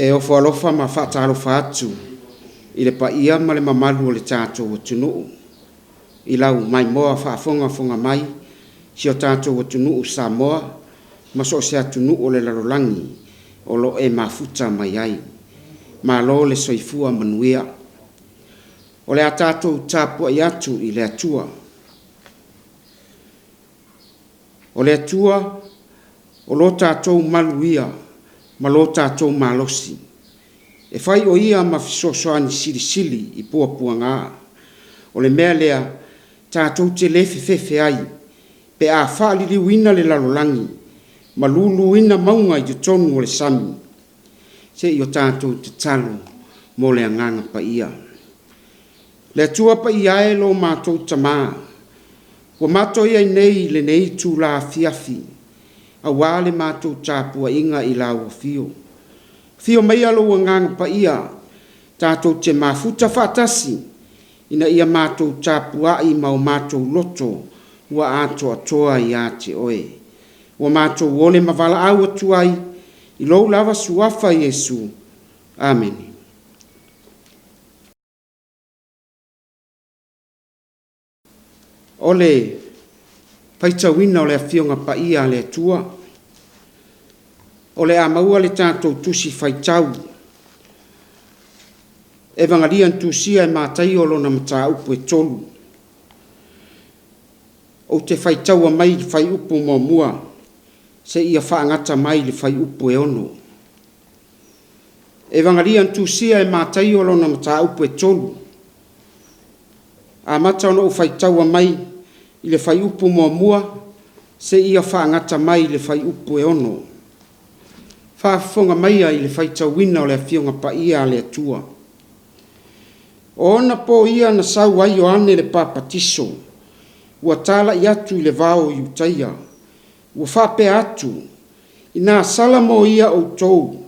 E o whalofa ma whaataro whaatu i le pa ia ma le mamalu o le tātou o tunuu. I lau mai moa whaafonga mai si o tātou o tunuu Samoa ma so se tunuu o le larolangi o lo e mafuta mai ai. Ma lo le soifua manuia. O le a tātou Tapuaiga atu i le atua. O le atua o lo tātou maluia ma lo tātou malosi. E whai o ia ma fisosoani sili i puapua ngā. O le mea lea tātou te lefe fefe ai. Pe a whaalili wina le lalolangi. Ma Lulu wina maunga i te tonu o le sami. Se i o tātou te talo mo le anganga pa ia. Le atua pa ia e lo mātou tamā. Wa mātou ia nei le nei tū la Afiafi. A wale mātou Tapuaiga i la ua fio. Fio mai alo ua nganga pa ia, tātou te mafuta whaatasi, ina ia mātou Tapuai ma o mātou loto, ua ato atoa i ate oe. Ua mātou ole mavala au atuai, i lou lava suafa Yesu. Amen. Ole paitawina o le afionga pa ia le tua. O le amaua le tātou tusi whaitau. E vangarian tusia e mātai o lona mata upu e tolu. O te whaitau a mai whai upu mo mua. Se ia whaangata mai le whai upu e ono. E vangarian tusia e mātai o lona mata upu e tolu. A mata ono o whaitau a mai i le whai upu mo mua, se ia whaangata mai le whai upu e ono. Whaafonga maia i le whai tauina o le afionga pa ia le atua. O ona po ia na sau ai o ane le papatiso, ua tala i atu i le vao i utaia, ua whape atu, i nā sala mo ia o tou,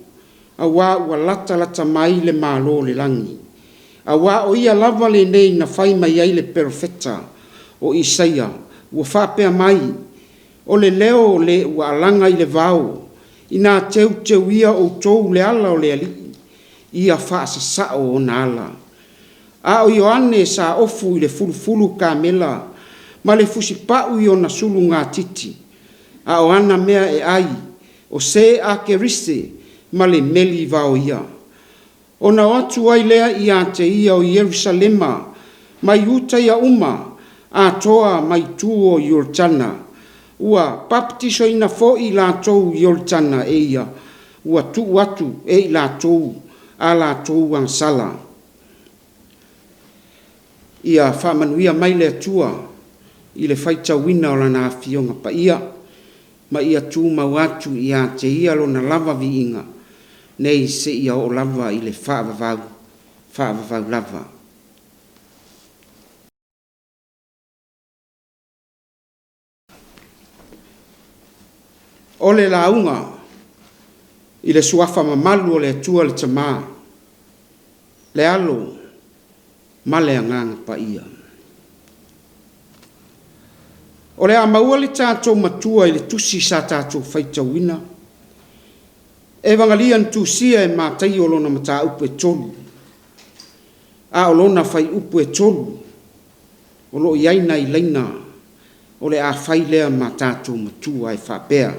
a wā ua lata mai le mālo le langi. A wā o ia lava le nei na whai mai ai le perfeta, o Isaia, ua whapea mai, o le leo le ua alanga i le vao, i nā teu ia o tou le ala o le ali, ia whaasa sao o nā ala. A o Ioane sa ofu i le fulufulu ka mela, ma le fusi pau i o na sulu ngā titi, a o ana mea e ai, o se a kerise, ma le meli vao ia. O na atu ai lea i ate ia o Yerusalema, mai uta ia uma, a toa mai tuo Yortana, ua baptiso ina fo i la tou Yortana e ia, ua tu atu e i la tou, a la tou ansala. Ia whamanuia mai le atua, i le whaita wina o lana afionga pa ia, ma ia tu mau atu i a te ia lo na lava vi inga, nei se ia o lava i le whaavavau lava. O le launga, i le suafa mamalu o le atua le tamā, le alo, ma le anganga pa ia. O le amaua le tātou matua i le tusi sa tātou whaitawina, e vangalian tusia e mātai o lona mata upu e tolu, a o lona whai upu e tolu, o lo iaina i leina, o le a whai lea ma tātou matua e whapea.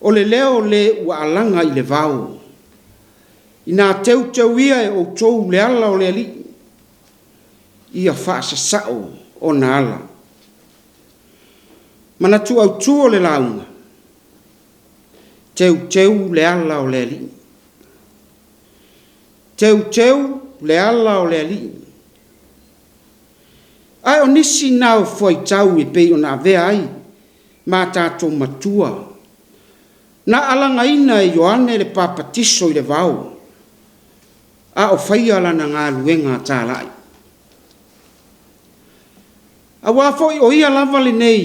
O le leo le ua alanga i le vao. I nā teu ia e o tou le ala o le ali. Ia whaasa sao o na ala. Mana tu au tuo le launga. Teu le ala o le ali. Teu le ala o le ali. Ai o nisi nao foi tau e pei o na vea ai. Ma tātou matua. Na alanga ina e Ioane le papatiso i le vau. A o whaia lana ngā luenga tālai. A wafoi o ia lava le nei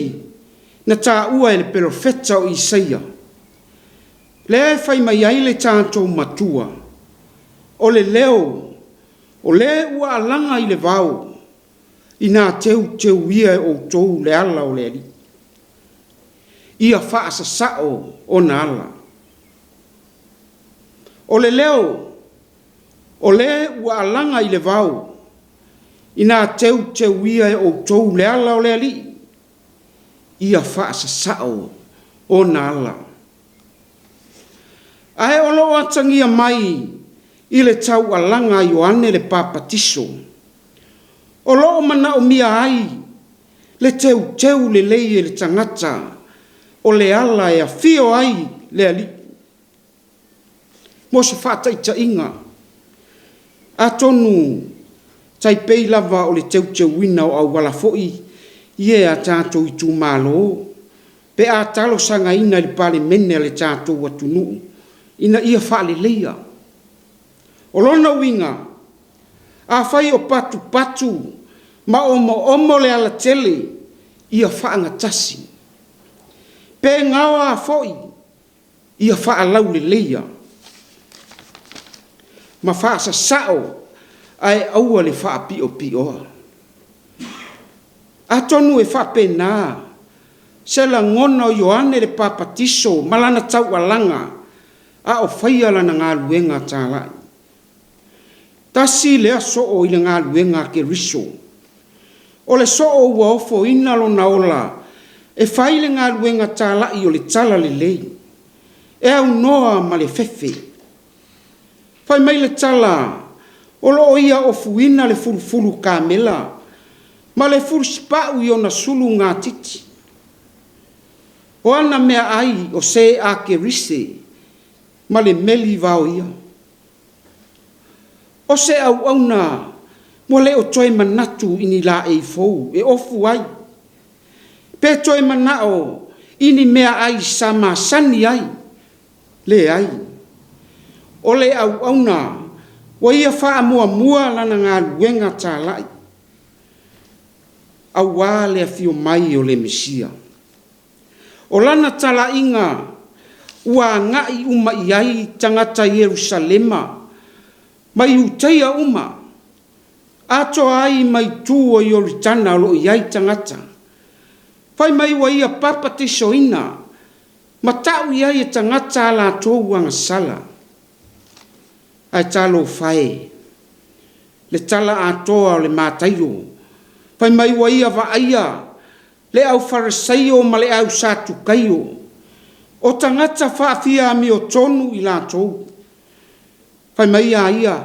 na tā ua e le profeta o Isaia. Le e whai mai ai le tātou matua. O le leo, o le ua alanga i le vau. I nā teu ia e o tou le ala o le ali. Ia whaasa sao o na ala. O le leo, o le ua alanga i le vau, ina teu ia e o tou le ala o le ali, ia faa sa sao o na ala. Ae olo atangia mai i le tau alanga Ioane le papatiso. O loo mana o mia ai le teu le leie le tangata o le ala e a fio ai le ali. Mo se whata i ta inga. A tonu tai pei lava o le teu wina o au wala foi ie a tātou i tū malo. Pe a talo sanga ina li pale mene le tātou atunu. Ina ia whale leia. O lona winga, a whai o patu, ma omo le ala tele, ia whaanga tasi. Pe ngawa a foi, ia wha lau le leia. Ma wha sa sao, ai aua le wha pio. A tonu e wha pena, se la ngono Ioane le papatiso, malana tau alanga, a o whaia lana ngā luenga tālai. Tasi lea soo i le ngā luenga ke riso. O le soo ua ofo ina lo na ola, e whai le ngā luenga tālai o le tala le lei. E au noa ma le fefe. Whai mai le tala, o lo ia ofu ina le fulu kamela, ma le fulu spau i ona sulu ngā titi. O ana mea ai o se a ke rise, ma le meli vau ia. O se au na, mo le o toi manatu ini la e fou, e ofu ai. Pe toi manao, ini mea ai sama sani ai, le ai. O le au na, wa ia faa mua lana ngā luenga tālai. Au wā le afio mai o le Mesia. O lana tala inga, ua ngai uma iai tangata Yerusalema, mai utaia uma, ato ai mai tua i oritana lo iai tangata. Whai mai wa ia papa te soina, ma tau iai e tangata la tōu anga sala. Ai talo whae, le tala atoa o le mātairo. Whai mai wa ia wa aia, le au farisaio ma le au satukaio. O tangata whaafia mi o tonu i la tōu. Whai mai a ia,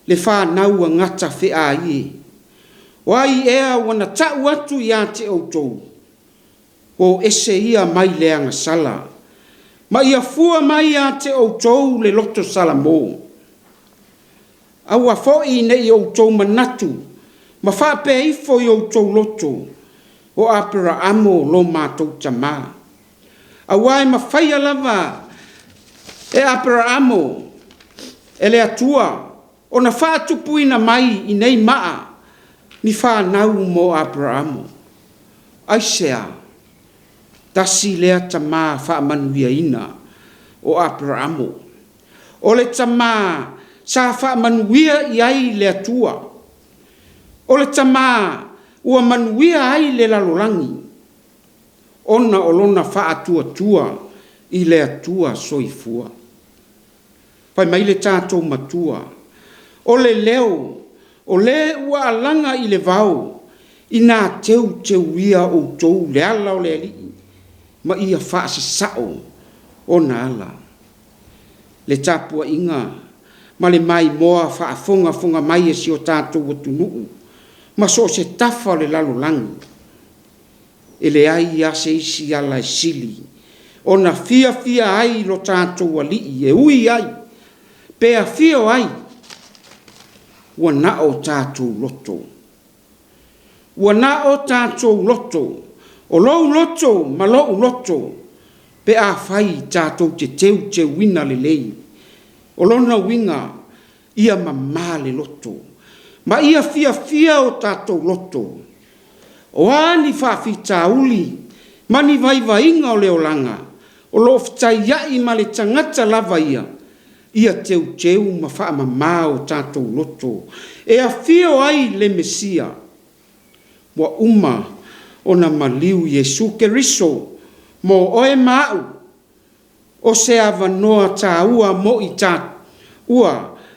le whanau a ngata whea ie. Wai ea wana tau atu i a te autou. O ese ia mai leanga sala. Ma ia fua mai a te autou le loto sala mō. Aua foi ne i autou manatu. Ma whape ifo i autou loto. O apera amo lo mātou tamā. Awai ma whaia lava. E apera amo. Ele atua, o na whātupuina mai i nei maa, ni whānau mo Abrahamo. Aisea, tasi lea tamā whaamanuia ina o Abrahamo. O le tamā sa whaamanuia i ai le atua. O le tamā ua manuia ai le lalolangi. Ona o lona whātua i le atua soifua. Pai mai le tātou matua. O le leo, o le ua alanga i le vau, i nā teu ia o tou le ala o le ali, ma ia whaasa sao o nā ala. Le Tapuaiga, ma le mai moa whaafonga mai e si o tātou atunuu, ma so se tafa o le lalolangi. E le ai a se isi ala e sili, o na fia ai lo tātou alii, e ui ai, pea fio ai, ua na o tātou loto. Ua na o tātou loto, o lou loto, ma lou loto, pe a whai tātou te teu wina le lei. O lona winga, ia mamā le loto. Ma ia fia o tātou loto. O ani whawhita uli, mani vai inga o leolanga, o lo fitai iai ma le tangata lava ia, ia teu ma whaamamā o tātou loto. E a fio ai le Mesia, wa uma o na maliu Yesu Keriso, mo oe mau, o se awanoa tā ua mo i tā ua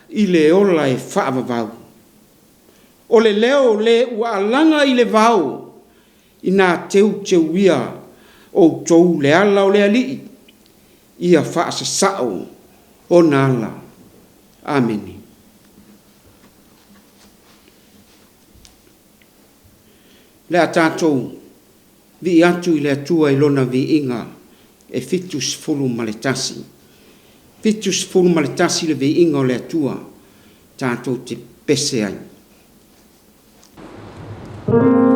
i le ola e whaavavau. O le leo le ua alanga i le vau i nā teu ia o tou le ala o le alii ia whaasasao o nā ala. Ameni. Le a tātou vi atu i le atua i lona vi inga e fitus fulu maletasi. Fitus fulu maletasi le vi inga o le atua tātou te pese ai. Oh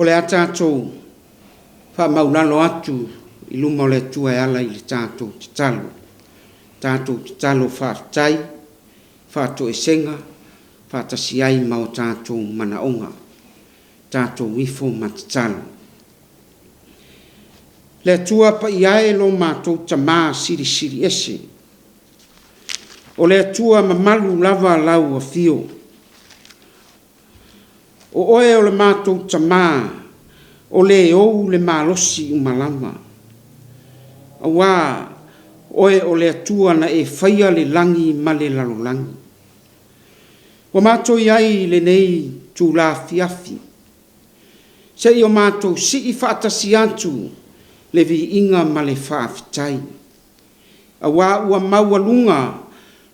O le atatou whamaunalo atu I luma o le tua e ala I le tātou te talo. Tātou te talo whaatai, whaato e senga, whaatasi ai ma o tātou manaonga. Tātou ifo ma te talo. Le tua pa iae lo mātou tamā siri siri ese. O le tua mamalu lava lau a fio. O oe o le mātou tamā, o le ou le malosi umalama. Awa, oe o le atua na e whaia le langi ma le lalolangi. Wa mātou iai le nei tū la Afiafi. Se i o mātou si I whaatasi atu le vi inga ma le whaafitai. Awa ua maua lunga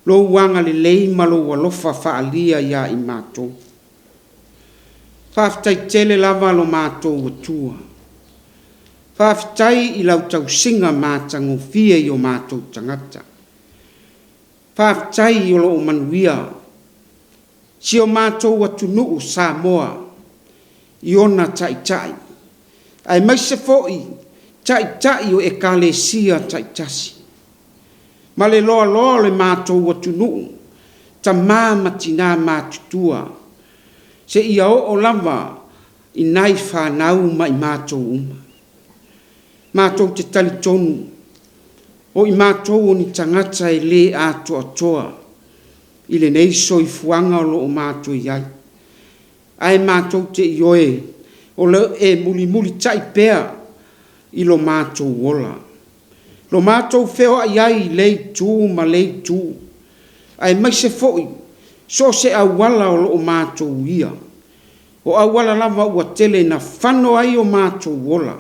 lo wanga le lei ma lo walofa whaalia ia I mātou. Whaafitai tele lava lo mātou watua. Whaafitai I lau tau singa mātango fia I o mātou tangata. Whaafitai I o lo manuia. Si o mātou watunuu Samoa. I ona tai tai. Ai maise foi tai tai o ekalesia tai tasi. Ma le loa loa le mātou watunuu. Ta māmatina mātutua. Se ia o lava I nai whanau ma I mātou uma. Mātou te tali tonu. O I mātou o ni tangata e le atoa toa. I le nei soi fuanga o lo o mātou iai. Ai mātou te ioe. O le e muli muli tai pea. I lo mātou wola. Lo mātou feo iai lei tū ma lei tū. Ai maise foi. So se awala o lo o mātou ia. O awala lava ua tele na whano ai o mātou wola.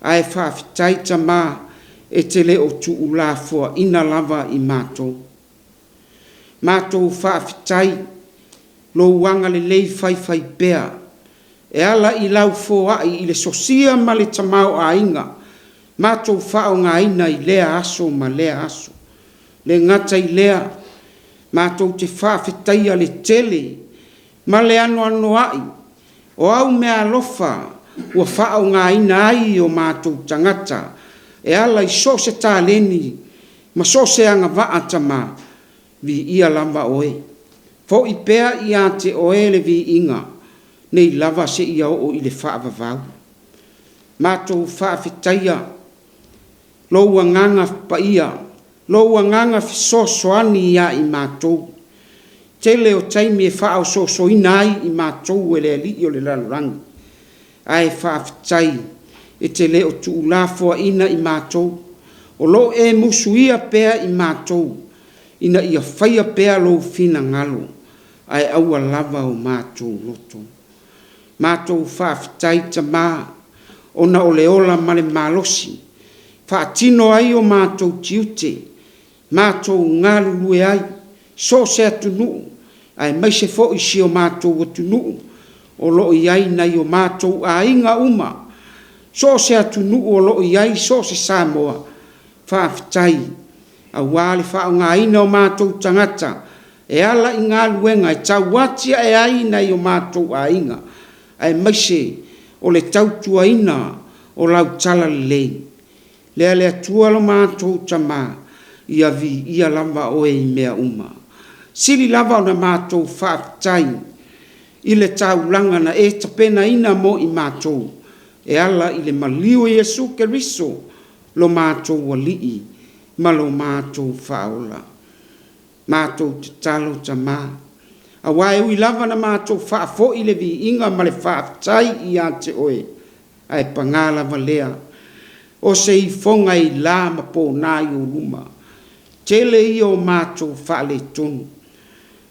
Ai whaafitai tamā e tele o tu ula fua ina lava I mātou. Mātou whaafitai lo wanga le lei whai pea. E ala I lau fua I le sosia ma le tamau a inga. Mātou whao ngā ina I lea aso ma lea aso. Le ngata I lea. Mātou te whaafitai a le tele. Ma le ano ai. O au mea lofa. Ua whao ngā ina ai o mātou tangata. E ala I so se tā leni. Ma so se anga waa tama. Vi ia lava oe. Fo I pea I ate oe le vi inga. Nei lava se ia o I le whaavavau. Mātou whaafitaia. Lo ua nganga pa ia. Lo ua nganga fiso soani ia I mātou. Tele o taimi e whaao so inai I mātou e le ali o le lalurangi. Ai whaafitai e te leo tu ulafua ina I mātou. O lo e musuia pea I mātou. Ina ia whaia pea lo fina ngalo. Ai aua lava o mātou loto. Mātou whaafitai tamā. Ona o le ola male malosi. Whaatino ai o mātou tiute. Mātou ngalulue ai. So se atunu. Ai maise fo isi o mātou atunu. O lo iai nei o mātou a inga uma. So se atunu o lo iai so se Samoa. Whaafitai. A wale whao ngā ina o mātou tangata. E ala I ngā luenga. E tau watia e ai nei o mātou a inga. Ai maise o le tautua ina o lau tala lei. Lea lea tua lo mātou tamā. Ia vi ia lava o e mea uma. Siri lava o na mātou whaafitai. I le taulanga na e tapena ina mo I mātou. E ala I le maliu Yesu Keriso lo mātou walii ma lo mātou whaola. Mātou te talo tamā. A wae ui lava na mātou whaafo I le vi inga ma le whaafitai I ate oe. Ai pangala valea. O se I fonga I la ma po nai o luma. Tele I o mātou whaale tonu.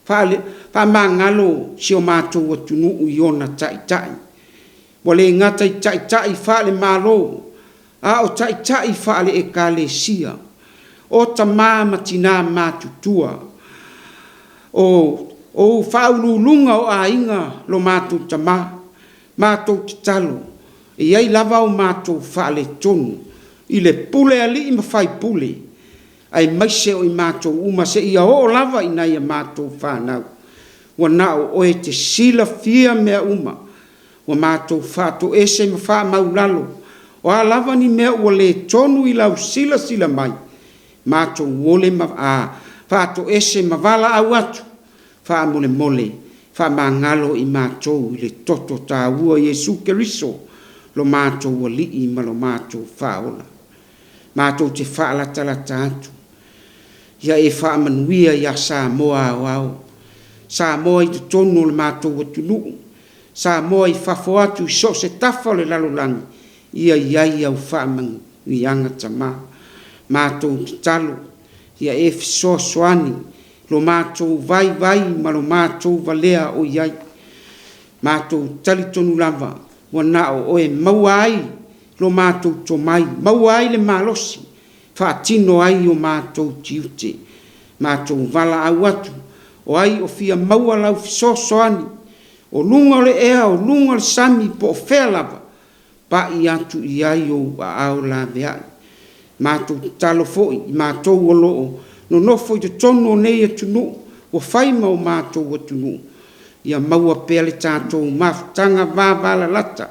Pa mangalo si o mātou atunu I ona tai tai. Wale ngata I tai tai whaale malo. A o tai tai whaale e kale sia. O ta māmatina mātutua. O whaululunga o a inga lo mātou tamā. Mātou te talo. E ai lava o mātou whaale tonu. I le pule ali I mawhai pule. Ai maise o I mātou uma se ia o lava I nei a mātou whanau. Wa nao o e te sila fia mea uma. ua mātou whātou ese ma wha maulalo. O a lava ni mea ua le tonu I lau sila mai. Mātou wole ma whātou ese ma wala au atu. Wha mole. Wha mangalo I mātou I le toto tā ua Yesu Keriso. Lo mātou ua lii ma lo mātou whaola. Mātou te whaalata atu. Ia e whaamanuia ia Samoa au. Samoa I te tonu le mātou watunu. Samoa I whafo atu I so se tafa le lalolangi. Ia iai au whaamanuianga tama. Mātou te talo. Ia e fisoasoani. Lo mātou vai ma lo mātou valea o iai. Mātou talitonu lava. Wana o oe maua ai. Lo mātou to mai. Maua ai le malosi. Whaatino ai o mātou tiute. Mātou vala au atu. O ai o fia maua lau fisosoani. O lunga le ea, o lunga le sami po o whea lava. Pa I atu I ai o a au la veai. Mātou talo foi, mātou o loo. No nofo I te tono nei atunu. O whaima o mātou atunu. Ia maua pea le tātou mafutanga vāvala lata.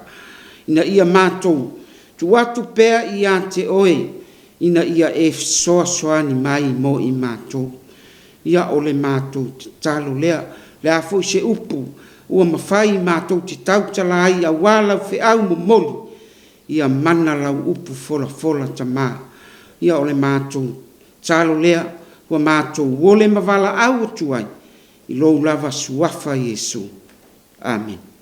Ina ia mātou. Tu atu pea I a te oe. Ina ia e fisoasoani mai mo I mātou. Ia o le mātou te talo lea. Lea foi se upu. Ua mawhai mātou te tautala ai a wālau whi au mo moli. Ia mana lau upu fola tamā. Ia o le mātou talo lea. Ua mātou wole mavala au atu ai. I lou lava suafa Yesu. Amen.